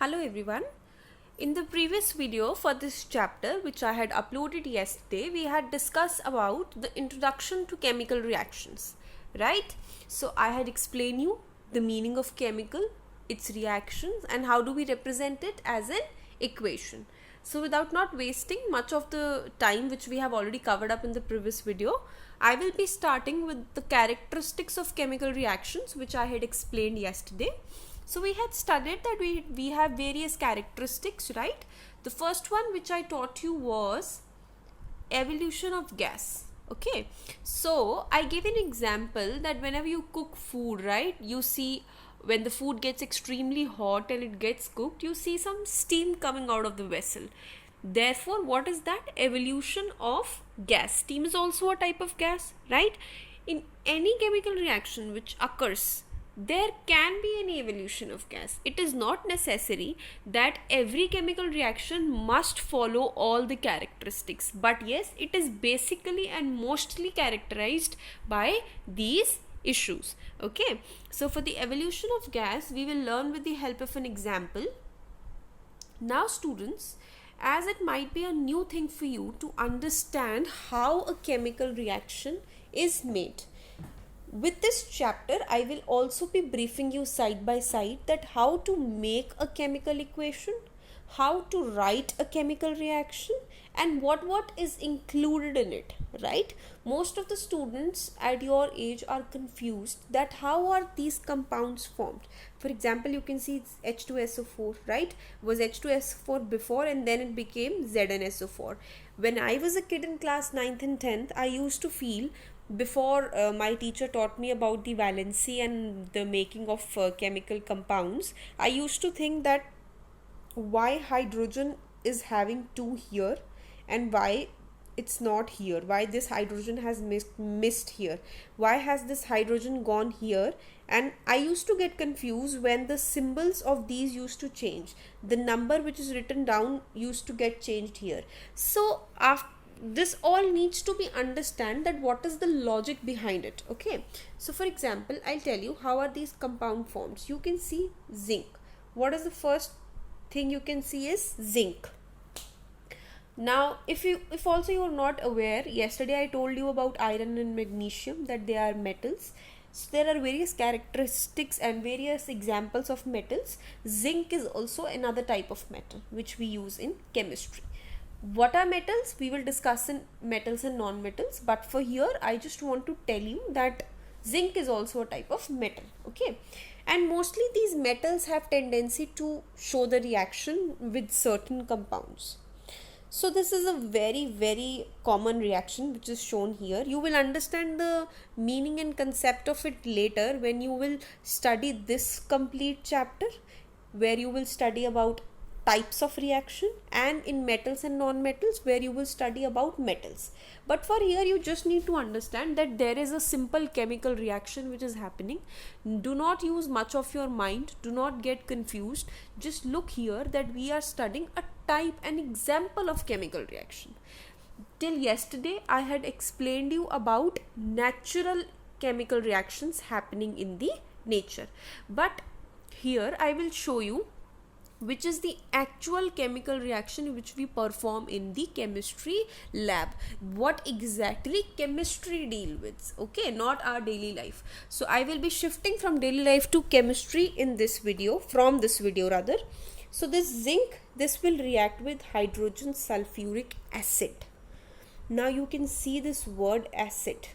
Hello everyone. In the previous video for this chapter which I had uploaded yesterday, we had discussed about the introduction to chemical reactions, right? So I had explained you the meaning of chemical, its reactions, and how do we represent it as an equation. So without not wasting much of the time which we have already covered up in the previous video, I will be starting with the characteristics of chemical reactions which I had explained yesterday. So we had studied that we have various characteristics, right? The first one which I taught you was evolution of gas. Okay, so I gave an example that whenever you cook food, right, you see when the food gets extremely hot and it gets cooked, you see some steam coming out of the vessel. Therefore, what is that? Evolution of gas. Steam is also a type of gas, right? In any chemical reaction which occurs, there can be an evolution of gas. It is not necessary that every chemical reaction must follow all the characteristics, but yes, it is basically and mostly characterized by these issues. Okay, so for the evolution of gas, we will learn with the help of an example. Now students, as it might be a new thing for you to understand how a chemical reaction is made, with this chapter I will also be briefing you side by side that how to make a chemical equation, how to write a chemical reaction, and what is included in it, right? Most of the students at your age are confused that how are these compounds formed. For example, you can see it's H2SO4, right? Was H2SO4 before and then it became ZnSO4. When I was a kid in class 9th and 10th, I used to feel before my teacher taught me about the valency and the making of chemical compounds, I used to think that why hydrogen is having two here and why it's not here, why this hydrogen has missed here, why has this hydrogen gone here. And I used to get confused when the symbols of these used to change, the number which is written down used to get changed here. So after this all needs to be understand that what is the logic behind it. Okay, so for example, I'll tell you how are these compound forms. You can see zinc. What is the first thing you can see is zinc. Now if also you are not aware, yesterday I told you about iron and magnesium, that they are metals. So there are various characteristics and various examples of metals. Zinc is also another type of metal which we use in chemistry. What are metals? We will discuss in metals and non-metals, but for here I just want to tell you that zinc is also a type of metal. Okay, and mostly these metals have tendency to show the reaction with certain compounds. So this is a very common reaction which is shown here. You will understand the meaning and concept of it later when you will study this complete chapter, where you will study about types of reaction, and in metals and non-metals where you will study about metals. But for here you just need to understand that there is a simple chemical reaction which is happening. Do not use much of your mind, do not get confused, just look here that we are studying a type, an example of chemical reaction. Till yesterday I had explained you about natural chemical reactions happening in the nature, but here I will show you which is the actual chemical reaction which we perform in the chemistry lab, what exactly chemistry deal with. Okay, not our daily life. So I will be shifting from daily life to chemistry in this video, from this video rather. So this zinc, this will react with hydrogen sulfuric acid. Now you can see this word acid.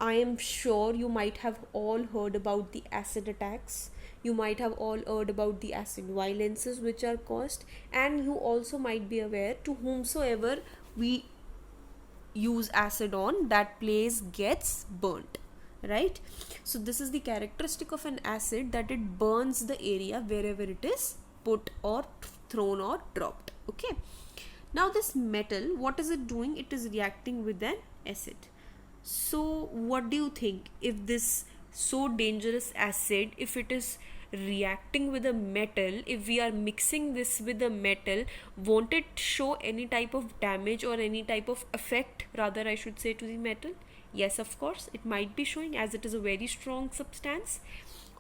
I am sure you might have all heard about the acid attacks. You might have all heard about the acid violences which are caused, and you also might be aware to whomsoever we use acid on, that place gets burnt, right? So this is the characteristic of an acid, that it burns the area wherever it is put or thrown or dropped. Okay, now this metal, what is it doing? It is reacting with an acid. So what do you think, if this so dangerous acid, if it is reacting with a metal, if we are mixing this with a metal, won't it show any type of damage or any type of effect, rather I should say, to the metal? Yes, of course, it might be showing, as it is a very strong substance.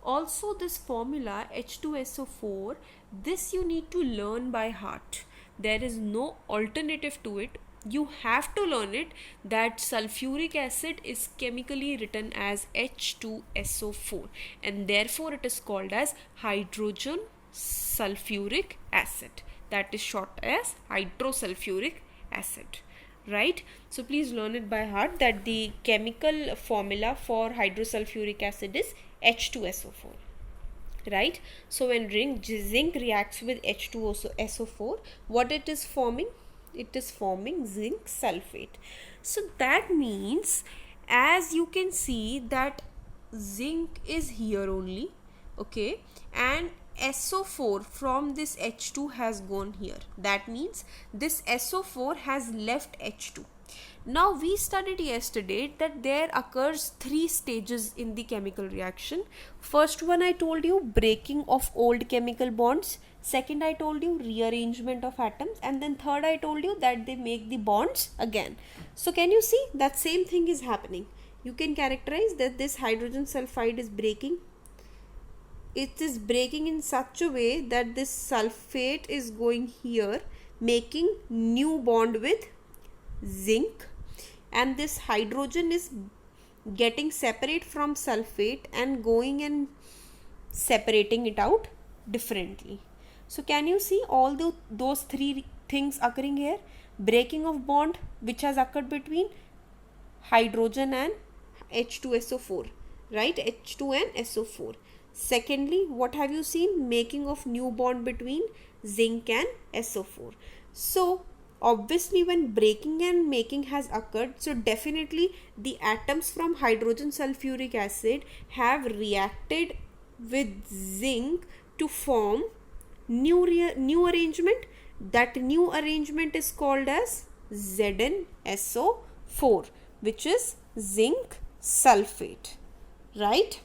Also, this formula H2SO4, this you need to learn by heart. There is no alternative to it. You have to learn it, that sulfuric acid is chemically written as H2SO4, and therefore it is called as hydrogen sulfuric acid. That is short as hydrosulfuric acid, right? So please learn it by heart that the chemical formula for hydrosulfuric acid is H2SO4, right? So when zinc reacts with H2SO4, what it is forming? It is forming zinc sulfate. So that means, as you can see, that zinc is here only, okay, and SO4 from this H2 has gone here. That means this SO4 has left H2. Now we studied yesterday that there occurs 3 stages in the chemical reaction. First one I told you, breaking of old chemical bonds. Second I told you, rearrangement of atoms. And then third I told you that they make the bonds again. So can you see that same thing is happening? You can characterize that this hydrogen sulfide is breaking. It is breaking in such a way that this sulfate is going here, making new bond with zinc, and this hydrogen is getting separate from sulfate and going and separating it out differently. So can you see all those 3 things occurring here? Breaking of bond which has occurred between hydrogen and H2SO4, right? H2 and SO4. Secondly, what have you seen? Making of new bond between zinc and SO4. So obviously when breaking and making has occurred, so definitely the atoms from hydrogen sulfuric acid have reacted with zinc to form new arrangement. That new arrangement is called as ZnSO4, which is zinc sulfate, right?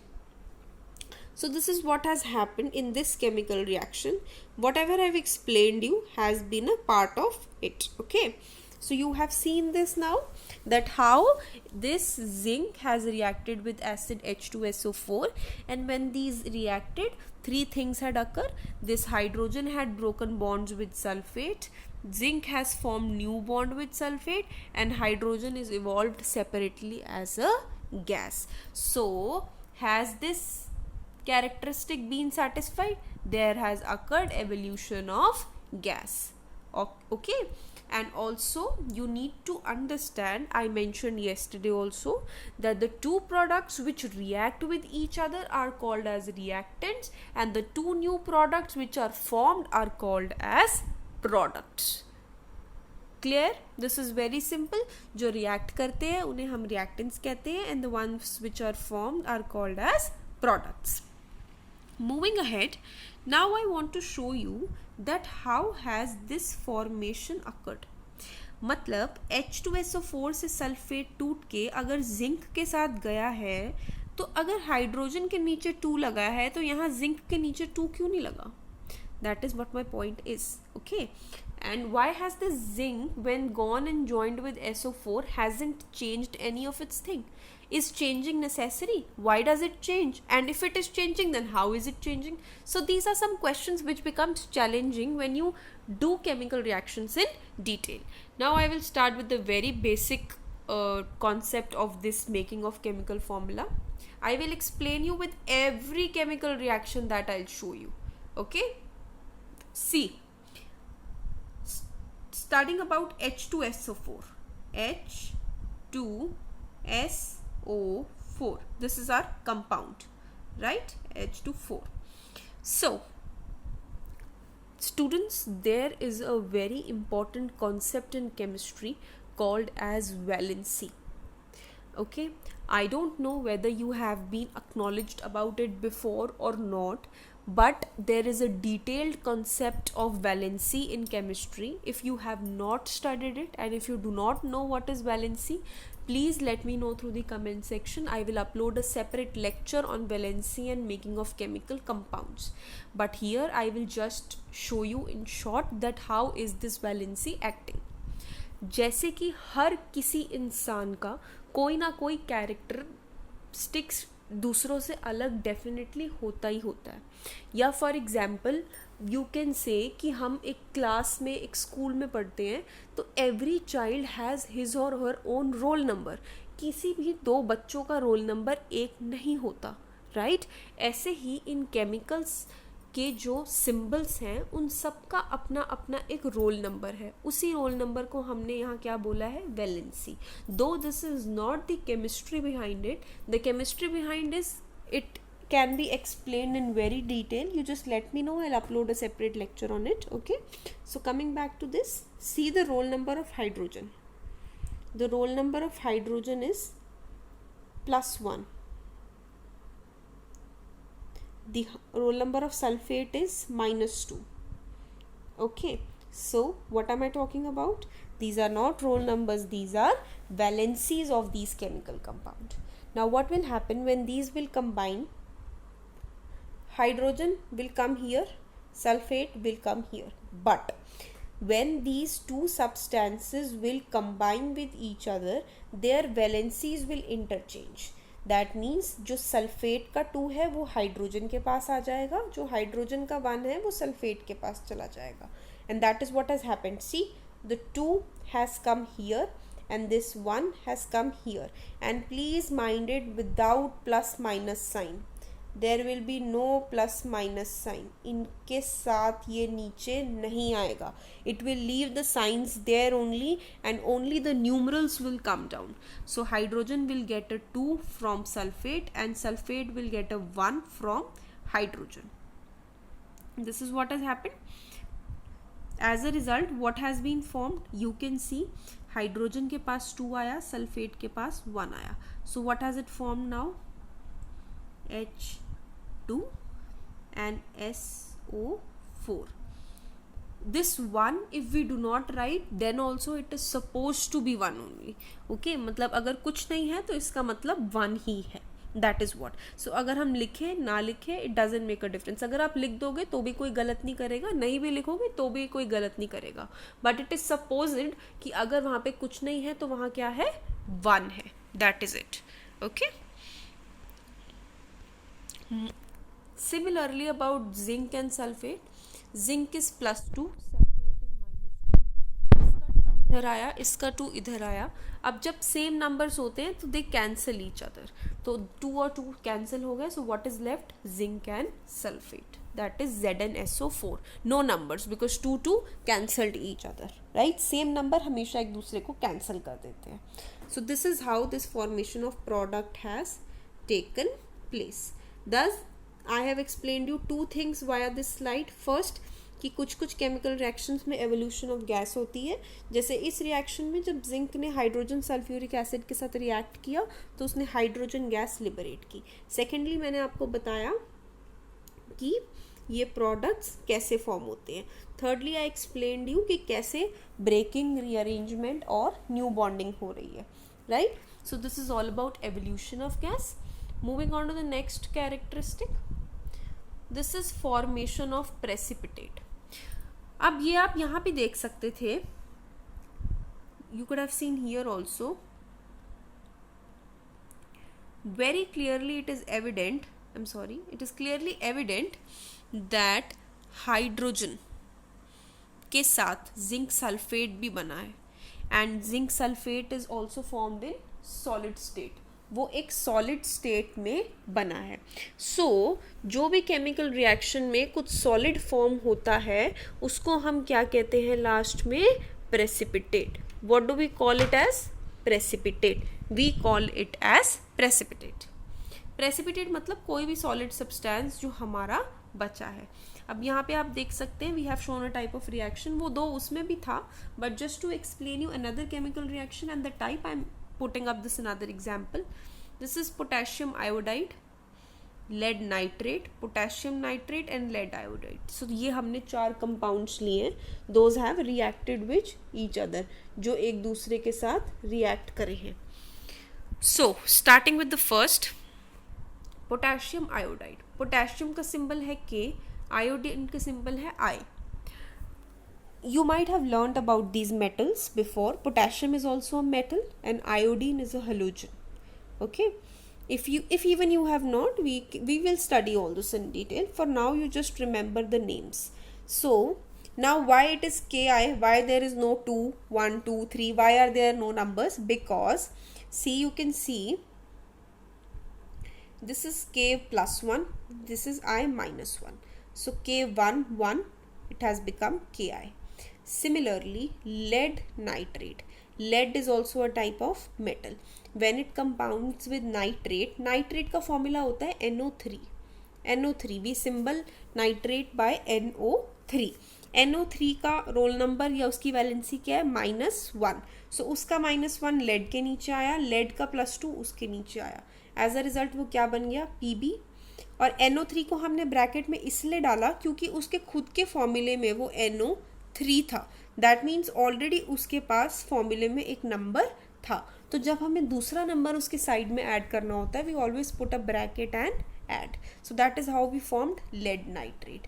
So this is what has happened in this chemical reaction. Whatever I have explained you has been a part of it, okay? So you have seen this now, that how this zinc has reacted with acid H2SO4, and when these reacted, 3 things had occurred. This hydrogen had broken bonds with sulfate, zinc has formed new bond with sulfate, and hydrogen is evolved separately as a gas. So has this characteristic been satisfied? There has occurred evolution of gas, okay? And also you need to understand, I mentioned yesterday also, that the 2 products which react with each other are called as reactants, and the 2 new products which are formed are called as products. Clear? This is very simple. जो react करते हैं उन्हें हम reactants कहते हैं, and the ones which are formed are called as products. Moving ahead, now I want to show you that how has this formation occurred. मतलब H2SO4 से sulphate टूट के अगर जिंक के साथ गया है, तो अगर हाइड्रोजन के नीचे 2 लगा है तो यहाँ जिंक के नीचे 2 क्यों नहीं लगा? That is what my point is, okay? And why has the zinc, when gone and joined with SO4, hasn't changed any of its thing? Is changing necessary? Why does it change? And if it is changing, then how is it changing? So these are some questions which becomes challenging when you do chemical reactions in detail. Now I will start with the very basic concept of this making of chemical formula. I will explain you with every chemical reaction that I'll show you, okay? See, studying about H2SO4, H2SO4, this is our compound, right? H2O4. So students, there is a very important concept in chemistry called as valency, okay? I don't know whether you have been acknowledged about it before or not, but there is a detailed concept of valency in chemistry. If you have not studied it and if you do not know what is valency, please let me know through the comment section. I will upload a separate lecture on valency and making of chemical compounds, but here I will just show you in short that how is this valency acting. जैसे कि हर किसी इंसान का कोई ना कोई characteristics दूसरों से अलग डेफिनेटली होता ही होता है. या for example you can say कि हम एक क्लास में एक स्कूल में पढ़ते हैं तो एवरी चाइल्ड हैज़ हिज और हर ओन रोल नंबर. किसी भी दो बच्चों का रोल नंबर एक नहीं होता, राइट? ऐसे ही इन केमिकल्स के जो सिंबल्स हैं उन सब का अपना अपना एक रोल नंबर है. उसी रोल नंबर को हमने यहाँ क्या बोला है? वैलेंसी. दो this is not the chemistry behind it. The chemistry behind it can be explained in very detail. You just let me know, I'll upload a separate lecture on it. Okay, so coming back to this, see the roll number of hydrogen. The roll number of hydrogen is +1. The roll number of sulfate is -2. Okay, so what am I talking about? These are not roll numbers, these are valencies of these chemical compound. Now what will happen when these will combine? Hydrogen will come here, sulfate will come here. But when these two substances will combine with each other, their valencies will interchange. That means जो sulphate का 2 है वो hydrogen के पास आ जाएगा, जो hydrogen का 1 है वो सल्फेट के पास चला जाएगा. And that is what has happened. See, the 2 has come here and this 1 has come here. And please mind it without plus minus sign. There will be no plus minus sign. इनके साथ ये नीचे नहीं आएगा. It will leave the signs there only and only the numerals will come down. So hydrogen will get a 2 from sulfate and sulfate will get a 1 from hydrogen. This is what has happened. As a result, what has been formed? You can see hydrogen के पास 2 आया, sulfate के पास 1 आया. So what has it formed now? H2 and SO4. This 1 if we do not write, then also it is supposed to be 1 only. Okay, मतलब अगर कुछ नहीं है तो इसका मतलब 1 ही है. That is what. So अगर हम लिखें ना लिखें, it doesn't make a difference. अगर आप लिख दोगे तो भी कोई गलत नहीं करेगा, नहीं भी लिखोगे तो भी कोई गलत नहीं करेगा. But it is supposed कि अगर वहाँ पे कुछ नहीं है तो वहाँ क्या है? 1 है. That is it. Okay. Similarly about zinc and sulfate, zinc is +2, sulfate is -2. इधर आया, इसका 2 इधर आया. अब जब सेम नंबर्स होते हैं तो दे कैंसिल ईच अदर. तो 2 और 2 कैंसिल हो गए. So what is left? Zinc and sulphate. That is ZnSO4. No numbers because 2 cancelled each other, right? Same number हमेशा एक दूसरे को cancel कर देते हैं. So this is how this formation of product has taken place. Thus, I have explained you 2 things via this slide. First, कि कुछ कुछ केमिकल रिएक्शंस में एवोल्यूशन ऑफ गैस होती है. जैसे इस रिएक्शन में जब जिंक ने हाइड्रोजन सल्फ्यूरिक एसिड के साथ रिएक्ट किया तो उसने हाइड्रोजन गैस लिबरेट की. सेकेंडली मैंने आपको बताया कि ये प्रोडक्ट्स कैसे फॉर्म होते हैं. थर्डली आई एक्सप्लेन्ड यू कि कैसे ब्रेकिंग, रीअरेंजमेंट और न्यू बॉन्डिंग हो रही है, right? So this is all about evolution of gas. Moving on to the next characteristic, this is formation of precipitate. अब ये आप यहाँ पे देख सकते थे. You could have seen here also. Very clearly it is evident. I'm sorry. It is clearly evident that hydrogen के साथ zinc sulfate भी बना है. And zinc sulfate is also formed in solid state. वो एक सॉलिड स्टेट में बना है. सो जो भी केमिकल रिएक्शन में कुछ सॉलिड फॉर्म होता है उसको हम क्या कहते हैं लास्ट में? Precipitate. What do we call it as? Precipitate. We call it as precipitate. Precipitate मतलब कोई भी सॉलिड सब्सटेंस जो हमारा बचा है. अब यहाँ पे आप देख सकते हैं we have shown a type of reaction. वो 2 उसमें भी था, but just to explain you another chemical reaction and the type I am putting up this another example. This is potassium iodide, lead nitrate, potassium nitrate and lead iodide. So ये हमने 4 compounds लिए. Those have reacted with each other, जो एक दूसरे के साथ react करे हैं. So starting with the first, potassium iodide. Potassium का symbol है K, iodine का symbol है I. You might have learned about these metals before. Potassium is also a metal and iodine is a halogen. Okay. if even you have not, we will study all this in detail. For now you just remember the names. So now why it is ki, why there is no 2 1 2 3, why are there no numbers? Because see, you can see this is k plus 1, this is I minus 1, so k1 1, it has become ki. Similarly, lead nitrate. Lead is also a type of metal. When it compounds with nitrate, nitrate का formula होता है NO3. NO3, we symbol nitrate by NO3. NO3 का roll number या उसकी valency क्या है? -1. सो उसका -1 lead के नीचे आया, लेड का +2 उसके नीचे आया. एज अ रिजल्ट वो क्या बन गया? Pb. और NO3 को हमने ब्रैकेट में इसलिए डाला क्योंकि उसके खुद के फॉर्मूले में वो NO3 था. दैट मीन्स ऑलरेडी उसके पास फॉर्मूले में एक नंबर था. तो जब हमें दूसरा नंबर उसके साइड में ऐड करना होता है, we always put a bracket and add. So that is how we formed lead nitrate.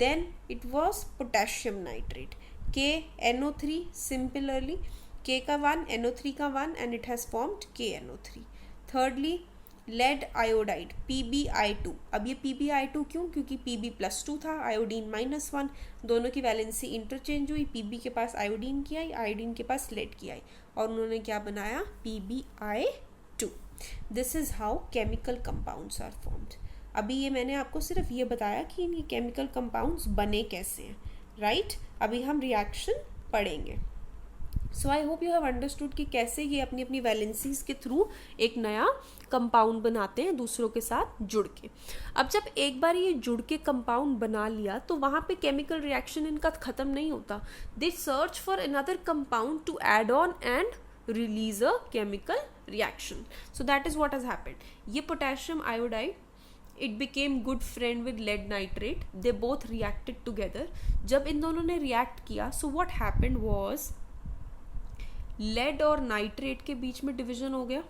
Then it was potassium nitrate. KNO3, similarly K का 1, NO3 का 1, and it has formed KNO3. Thirdly lead iodide, PbI2. अब ये PbI2 क्यों? क्योंकि Pb +2 था, iodine -1, दोनों की valency interchange हुई. Pb के पास आयोडीन की आई, आयोडीन के पास लेड की आई, और उन्होंने क्या बनाया? PbI2. This is how chemical compounds are formed. अभी ये मैंने आपको सिर्फ ये बताया कि ये केमिकल कंपाउंड्स बने कैसे हैं, राइट? अभी हम रिएक्शन पढ़ेंगे. So I hope you have understood कि कैसे ये अपनी अपनी वैलेंसीज के थ्रू एक नया कंपाउंड बनाते हैं दूसरों के साथ जुड़ के. अब जब एक बार ये जुड़ के कंपाउंड बना लिया तो वहाँ पे केमिकल रिएक्शन इनका ख़त्म नहीं होता. They search for another compound to add on and release a chemical reaction. So that is what has happened. ये potassium iodide, it became good friend with lead nitrate. They both reacted together. जब इन दोनों ने react किया, so what happened was lead और nitrate के बीच में division हो गया.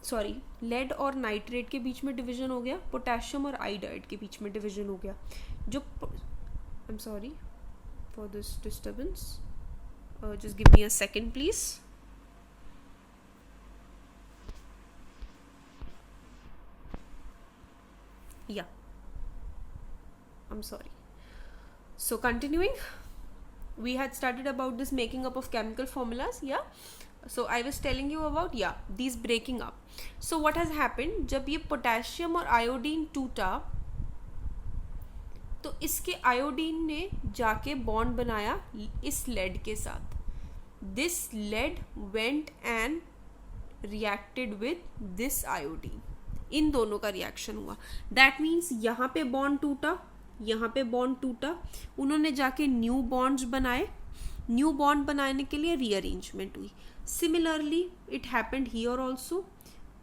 सॉरी, lead और nitrate के बीच में division हो गया, potassium और iodide के बीच में division हो गया. जो I'm sorry for this disturbance. Just give me a second please. Yeah, I'm sorry. So continuing, we had studied about this making up of chemical formulas. Yeah, so I was telling you about these breaking up. So what has happened, जब ये potassium और iodine टूटा तो इसके iodine ने जाके bond बनाया इस लेड के साथ. This lead went and reacted with this iodine. इन दोनों का रिएक्शन हुआ. दैट मीन्स यहाँ पे बॉन्ड टूटा, यहाँ पे बॉन्ड टूटा, उन्होंने जाके न्यू बॉन्ड्स बनाए. न्यू बॉन्ड बनाने के लिए रीअरेंजमेंट हुई. Similarly it happened here also.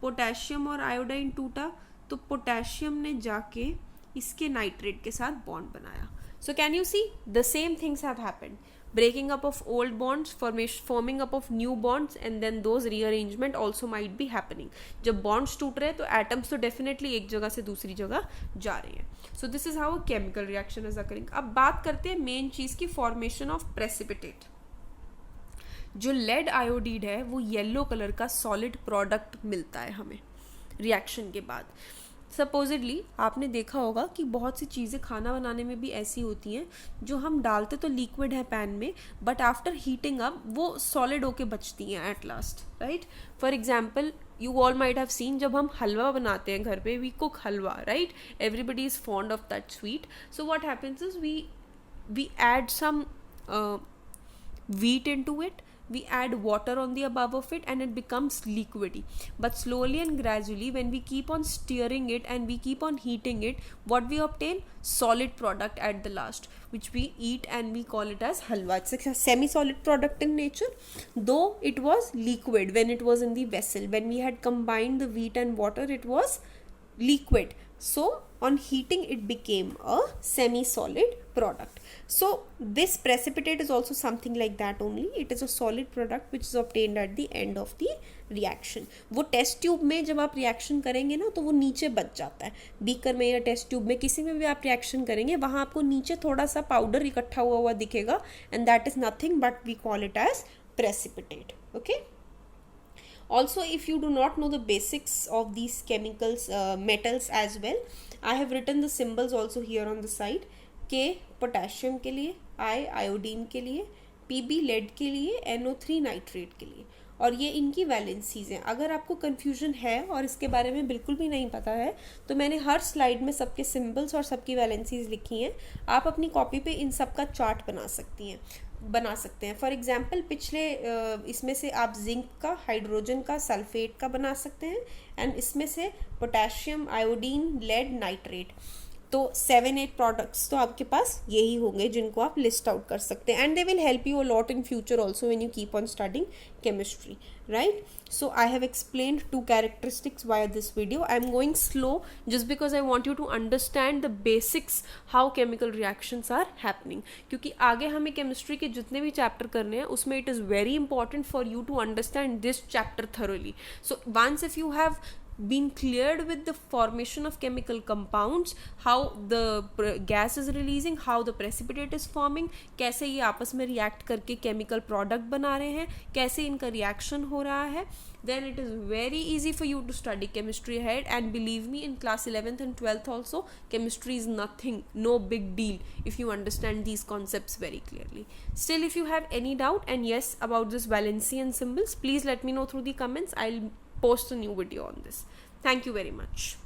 Potassium और आयोडाइन टूटा तो पोटेशियम ने जाके इसके नाइट्रेट के साथ बॉन्ड बनाया. So can you see the same things have happened. breaking up of old bonds, forming up of new bonds, and then those rearrangement also might be happening. जब bonds टूट रहे हैं तो atoms तो definitely एक जगह से दूसरी जगह जा रहे हैं. So this is how a chemical reaction is occurring. अब बात करते हैं मेन चीज़ की, formation of precipitate. जो lead iodide है वो येलो कलर का सॉलिड प्रोडक्ट मिलता है हमें रिएक्शन के बाद. सपोजिडली आपने देखा होगा कि बहुत सी चीज़ें खाना बनाने में भी ऐसी होती हैं जो हम डालते तो लिक्विड है पैन में, बट आफ्टर हीटिंग अप वो सॉलिड होके बचती हैं at last, right? For example you all might have seen, जब हम हलवा बनाते हैं घर पे, we cook halwa, right? Everybody is fond of that sweet. So what happens is we add some wheat into it, we add water on the above of it, and it becomes liquidy. But slowly and gradually, when we keep on stirring it and we keep on heating it, what we obtain? Solid product at the last, which we eat and we call it as halwa. It's a semi-solid product in nature, though it was liquid when it was in the vessel. When we had combined the wheat and water, it was liquid. So on heating it became a semi-solid product. So this precipitate is also something like that only. It is a solid product which is obtained at the end of the reaction. वो test tube में जब आप reaction करेंगे ना तो वो नीचे बच जाता है. बीकर में या टेस्ट ट्यूब में किसी में भी आप रिएक्शन करेंगे वहाँ आपको नीचे थोड़ा सा पाउडर इकट्ठा हुआ हुआ दिखेगा, and that is nothing but we call it as precipitate. Okay. Also, if you do not know the basics of these chemicals, metals as well, I have written the symbols also here on the side. K potassium के लिए, I iodine के लिए, Pb lead के लिए, NO3 nitrate के लिए, और ये इनकी वैलेंसीज हैं. अगर आपको कन्फ्यूजन है और इसके बारे में बिल्कुल भी नहीं पता है तो मैंने हर स्लाइड में सबके सिंबल्स और सबकी वैलेंसीज लिखी हैं. आप अपनी कॉपी पे इन सब का चार्ट बना सकते हैं. फॉर एग्जांपल पिछले इसमें से आप जिंक का, हाइड्रोजन का, सल्फेट का बना सकते हैं, एंड इसमें से पोटेशियम, आयोडीन, लेड, नाइट्रेट. तो 7-8 प्रोडक्ट्स तो आपके पास यही होंगे जिनको आप लिस्ट आउट कर सकते हैं, and they will help you a lot in future also when you keep on studying chemistry, right? So I have explained 2 characteristics via this video. I am going slow just because I want you to understand the basics how chemical reactions are happening, क्योंकि आगे हमें chemistry के जितने भी chapter करने हैं उसमें it is very important for you to understand this chapter thoroughly. So once if you have been cleared with the formation of chemical compounds, how the gas is releasing, how the precipitate is forming, कैसे ये आपस में react करके chemical product बना रहे हैं, कैसे इनका reaction हो रहा है, then it is very easy for you to study chemistry ahead. And believe me, in class 11th and 12th also, chemistry is nothing, no big deal if you understand these concepts very clearly. Still, if you have any doubt, and yes, about this valency and symbols, please let me know through the comments. I'll post a new video on this. Thank you very much.